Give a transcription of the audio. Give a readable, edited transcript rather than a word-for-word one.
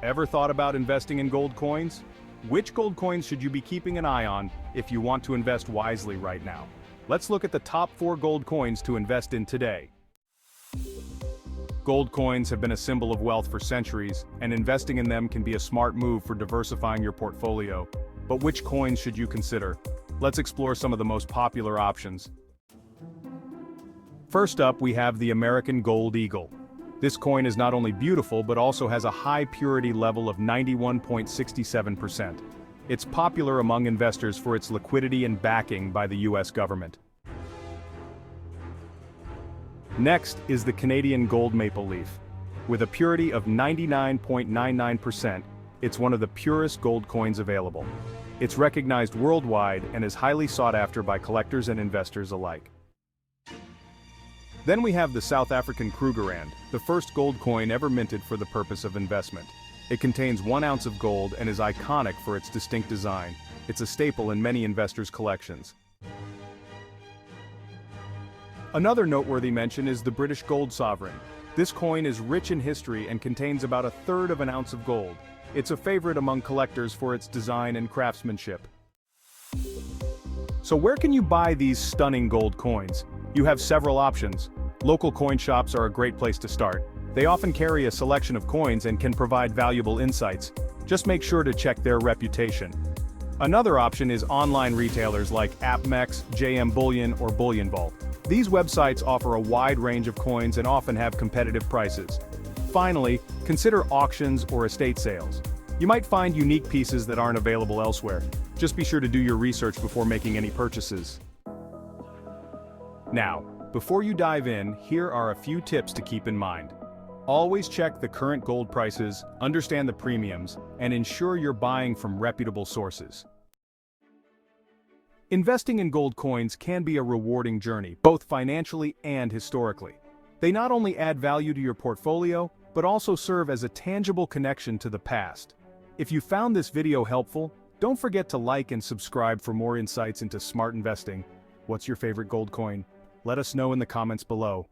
Ever thought about investing in gold coins? Which gold coins should you be keeping an eye on if you want to invest wisely right now? Let's look at the top 4 gold coins to invest in today. Gold coins have been a symbol of wealth for centuries, and investing in them can be a smart move for diversifying your portfolio. But which coins should you consider? Let's explore some of the most popular options. First up, we have the American Gold Eagle. This coin is not only beautiful but also has a high purity level of 91.67%. It's popular among investors for its liquidity and backing by the US government. Next is the Canadian Gold Maple Leaf. With a purity of 99.99%, it's one of the purest gold coins available. It's recognized worldwide and is highly sought after by collectors and investors alike. Then we have the South African Krugerrand, the first gold coin ever minted for the purpose of investment. It contains 1 ounce of gold and is iconic for its distinct design. It's a staple in many investors' collections. Another noteworthy mention is the British Gold Sovereign. This coin is rich in history and contains about 1/3 of an ounce of gold. It's a favorite among collectors for its design and craftsmanship. So where can you buy these stunning gold coins? You have several options. Local coin shops are a great place to start. They often carry a selection of coins and can provide valuable insights. Just make sure to check their reputation. Another option is online retailers like AppMex, JM Bullion, or Bullion Vault. These websites offer a wide range of coins and often have competitive prices. Finally, consider auctions or estate sales. You might find unique pieces that aren't available elsewhere. Just be sure to do your research before making any purchases. Now, before you dive in, here are a few tips to keep in mind. Always check the current gold prices, understand the premiums, and ensure you're buying from reputable sources. Investing in gold coins can be a rewarding journey, both financially and historically. They not only add value to your portfolio, but also serve as a tangible connection to the past. If you found this video helpful, don't forget to like and subscribe for more insights into smart investing. What's your favorite gold coin? Let us know in the comments below.